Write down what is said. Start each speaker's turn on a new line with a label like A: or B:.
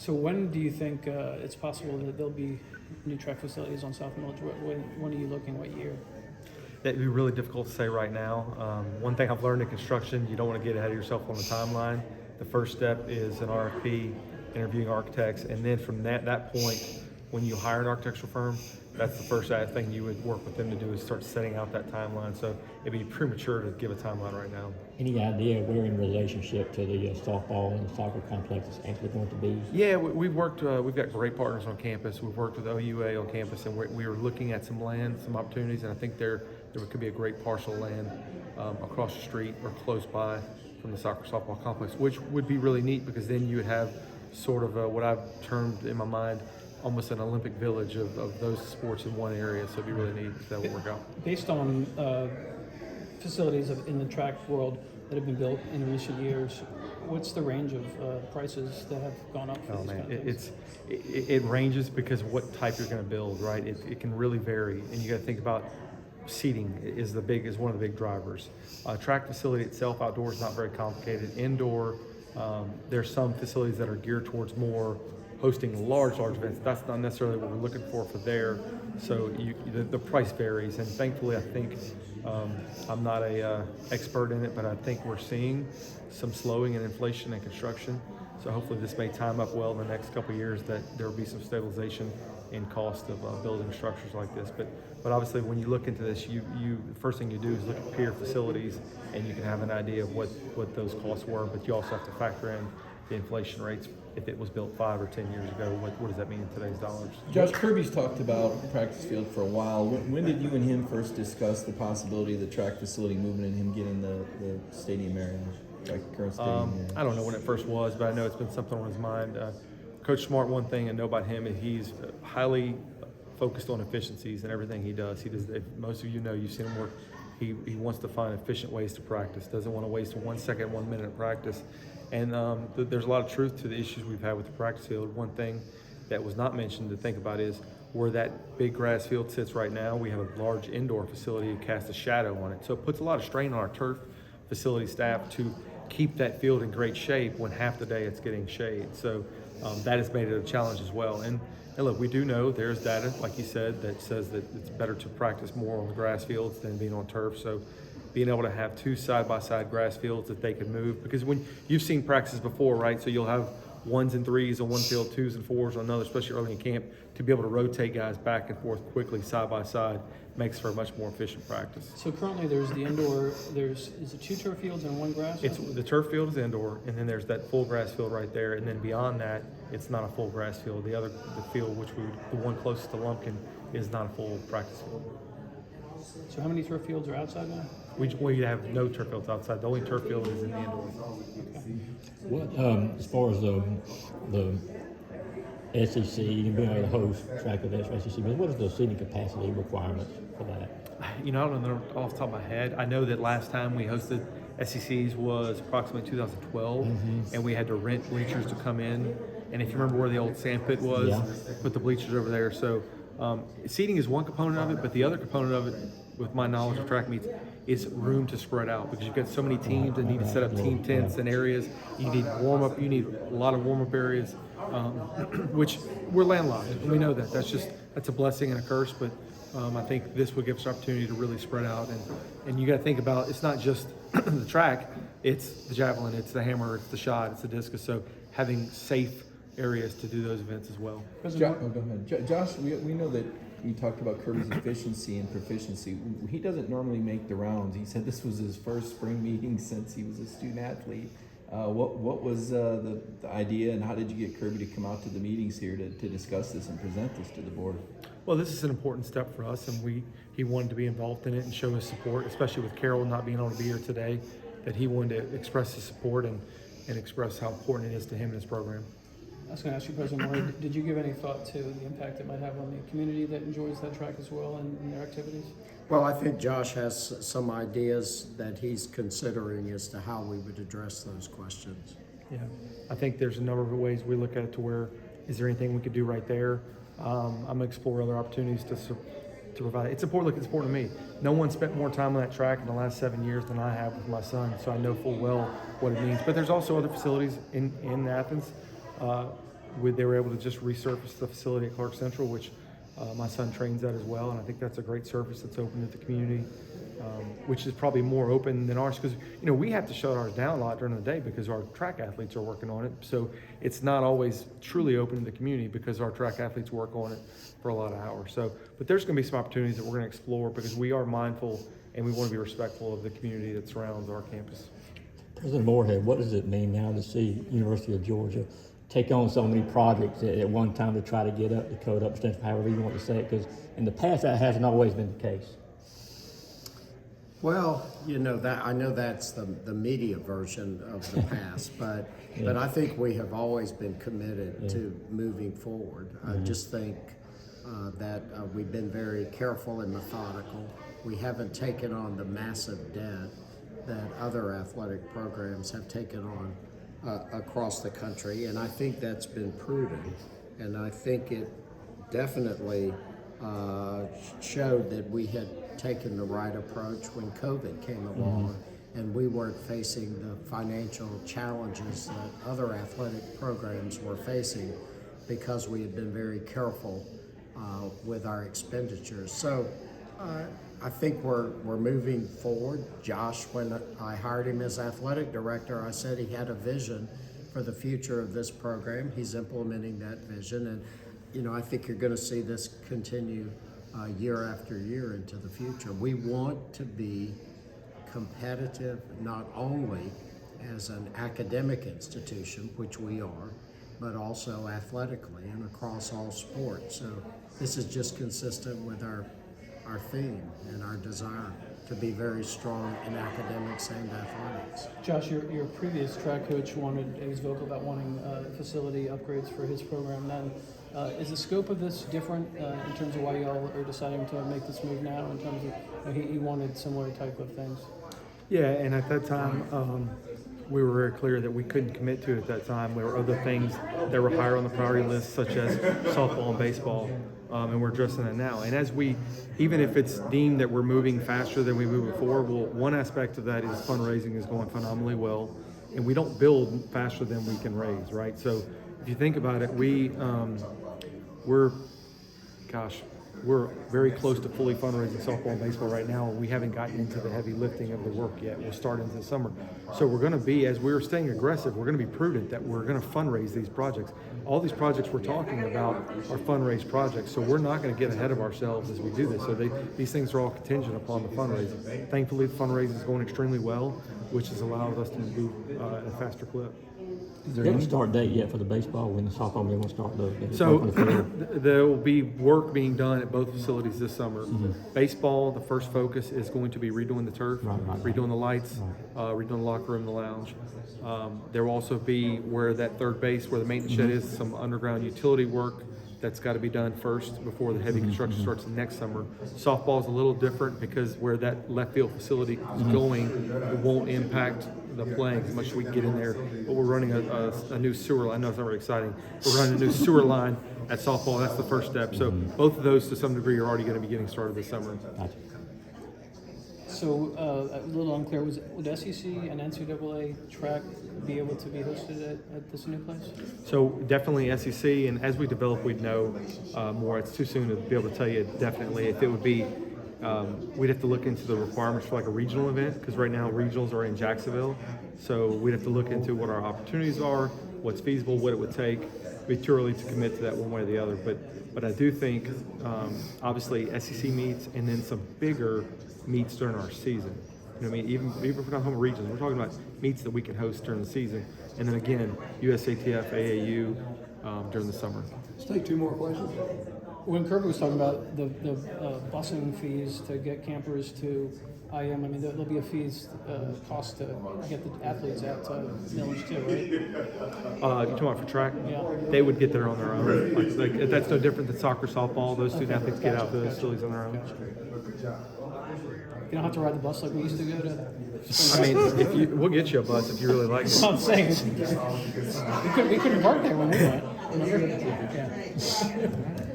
A: So when do you think it's possible that there'll be new track facilities on South Village? When are you looking? What year?
B: That'd be really difficult to say right now. One thing I've learned in construction, you don't want to get ahead of yourself on the timeline. The first step is an RFP, interviewing architects, and then from that point, when you hire an architectural firm, that's the first thing you would work with them to do is start setting out that timeline. So it'd be premature to give a timeline right now.
C: Any idea where in relationship to the softball and soccer complex is actually going to be?
B: Yeah, we've worked, we've got great partners on campus. We've worked with OUA on campus, and we are looking at some land, some opportunities, and I think there could be a great parcel of land across the street or close by from the soccer softball complex, which would be really neat because then you would have sort of what I've termed in my mind almost an Olympic village of those sports in one area. So it'd be really neat if that would work out.
A: Based on facilities in the track world that have been built in recent years, what's the range of prices that have gone up for these kind of things?
B: It ranges because of what type you're going to build, right? It can really vary, and you got to think about seating is one of the big drivers. Track facility itself, outdoor, is not very complicated. Indoor, there's some facilities that are geared towards more hosting large events. That's not necessarily what we're looking for there. So the price varies, and thankfully I think I'm not a expert in it, but I think we're seeing some slowing in inflation and construction. So hopefully this may time up well in the next couple of years that there will be some stabilization in cost of building structures like this. But obviously when you look into this, the first thing you do is look at peer facilities, and you can have an idea of what those costs were, but you also have to factor in the inflation rates. If it was built 5 or 10 years ago, what does that mean in today's dollars?
D: Josh, Kirby's talked about practice field for a while. When did you and him first discuss the possibility of the track facility moving and him getting the stadium area, like current stadium area?
B: I don't know when it first was, but I know it's been something on his mind. Coach Smart, one thing I know about him is he's highly focused on efficiencies in everything he does. If most of you know, you've seen him work. He wants to find efficient ways to practice. Doesn't want to waste 1 second, 1 minute of practice. And there's a lot of truth to the issues we've had with the practice field. One thing that was not mentioned to think about is where that big grass field sits right now, we have a large indoor facility that casts a shadow on it. So it puts a lot of strain on our turf facility staff to keep that field in great shape when half the day it's getting shade. So that has made it a challenge as well. And look, we do know there's data, like you said, that says that it's better to practice more on the grass fields than being on turf. So being able to have 2 side-by-side grass fields that they can move, because when you've seen practices before, right? So you'll have 1s and 3s on one field, 2s and 4s on another, especially early in camp, to be able to rotate guys back and forth quickly side by side makes for a much more efficient practice.
A: So currently there's the indoor, is it 2 turf fields and 1 grass?
B: The turf field is indoor, and then there's that full grass field right there, and then beyond that, it's not a full grass field. The field, the one closest to Lumpkin, is not a full practice field.
A: So how many turf fields are outside now?
B: We have no turf fields outside. The only turf field is in the indoor.
C: What, as far as the SEC, you being able to host track events for SEC, what is the seating capacity requirements for that?
B: I don't know off the top of my head. I know that last time we hosted SECs was approximately 2012, and we had to rent bleachers to come in. And if you remember where the old sand pit was, put the bleachers over there. So seating is one component of it, but the other component of it, with my knowledge of track meets, is room to spread out, because you've got so many teams that need to set up team tents and areas. You need warm-up. You need a lot of warm-up areas, which we're landlocked, and we know that. That's a blessing and a curse, but I think this would give us an opportunity to really spread out. And you got to think about, it's not just the track, it's the javelin, it's the hammer, it's the shot, it's the discus. So having safe areas to do those events as well.
D: Go ahead. Josh, we know that you talked about Kirby's efficiency and proficiency. He doesn't normally make the rounds. He said this was his first spring meeting since he was a student athlete. What was the idea, and how did you get Kirby to come out to the meetings here to discuss this and present this to the board?
B: Well, this is an important step for us, and he wanted to be involved in it and show his support, especially with Carol not being able to be here today, that he wanted to express his support and express how important it is to him and his program.
A: I was going to ask you, President Moore, did you give any thought to the impact it might have on the community that enjoys that track as well and their activities?
E: Well, I think Josh has some ideas that he's considering as to how we would address those questions.
B: Yeah, I think there's a number of ways we look at it to where, is there anything we could do right there? I'm going to explore other opportunities to provide. It's important. Look, it's important to me. No one spent more time on that track in the last 7 years than I have with my son, so I know full well what it means. But there's also other facilities in Athens. they were able to just resurface the facility at Clark Central, which my son trains at as well, and I think that's a great surface that's open to the community, which is probably more open than ours, because we have to shut ours down a lot during the day because our track athletes are working on it. So it's not always truly open to the community because our track athletes work on it for a lot of hours. So, but there's going to be some opportunities that we're going to explore because we are mindful and we want to be respectful of the community that surrounds our campus.
C: President Moorhead, what does it mean now to see University of Georgia take on so many projects at one time to try to get up the code, up extension, however you want to say it? Because in the past, that hasn't always been the case.
E: Well, that I know that's the media version of the past, but I think we have always been committed to moving forward. I just think that we've been very careful and methodical. We haven't taken on the massive debt that other athletic programs have taken on across the country, and I think that's been prudent, and I think it definitely showed that we had taken the right approach when COVID came along and we weren't facing the financial challenges that other athletic programs were facing because we had been very careful with our expenditures. So I think we're moving forward. Josh, when I hired him as athletic director, I said he had a vision for the future of this program. He's implementing that vision, and I think you're going to see this continue year after year into the future. We want to be competitive not only as an academic institution, which we are, but also athletically and across all sports. So this is just consistent with our theme and our desire to be very strong in academics and athletics.
A: Josh, your previous track coach was vocal about wanting facility upgrades for his program. Then, is the scope of this different in terms of why y'all are deciding to make this move now? In terms of he wanted similar type of things.
B: Yeah, and at that time, we were very clear that we couldn't commit to it at that time. There were other things that were higher on the priority list, such as softball and baseball, and we're addressing that now. And even if it's deemed that we're moving faster than we move before, well, one aspect of that is fundraising is going phenomenally well, and we don't build faster than we can raise, right? So if you think about it, we're very close to fully fundraising softball and baseball right now, and we haven't gotten into the heavy lifting of the work yet. We'll start into the summer. So we're going to be, as we're staying aggressive, we're going to be prudent that we're going to fundraise these projects. All these projects we're talking about are fundraise projects, so we're not going to get ahead of ourselves as we do this. So these things are all contingent upon the fundraising. Thankfully, the fundraising is going extremely well, which has allowed us to move at a faster clip.
C: Is there any start date yet for the baseball when the softball may want to start the
B: So there will be work being done at both facilities this summer. Baseball, the first focus is going to be redoing the turf, redoing the lights, redoing the locker room, the lounge. There will also be where that third base, where the maintenance shed is, some underground utility work that's got to be done first before the heavy construction starts next summer. Softball is a little different because where that left field facility is going, it won't impact the playing as much as we can get in there. But we're running a new sewer line. I know it's not very exciting. We're running a new sewer line at softball. That's the first step. So both of those, to some degree, are already going to be getting started this summer.
C: Gotcha.
A: So a little unclear. Would SEC and NCAA track be able to be hosted at this new place?
B: So definitely SEC, and as we develop, we'd know more. It's too soon to be able to tell you definitely if it would be. We'd have to look into the requirements for like a regional event, because right now regionals are in Jacksonville. So we'd have to look into what our opportunities are, what's feasible, what it would take. It'd be too early to commit to that one way or the other. But I do think obviously SEC meets and then some bigger meets during our season. You know what I mean? Even if we're not home regions, we're talking about meets that we can host during the season. And then again, USATF, AAU during the summer.
F: Let's take two more questions.
A: When Kirby was talking about the busing fees to get campers to IM, I mean, there'll be a fees cost to get the athletes out to Village too, right?
B: You're talking about for track?
A: Yeah.
B: They would get there on their own. Like that's no different than soccer, softball. Those student athletes get out to those facilities on their own.
A: You don't have to ride the bus like we used to go to.
B: I mean, we'll get you a bus if you really like it.
A: I'm saying we couldn't park there when we went. Remember? Yeah.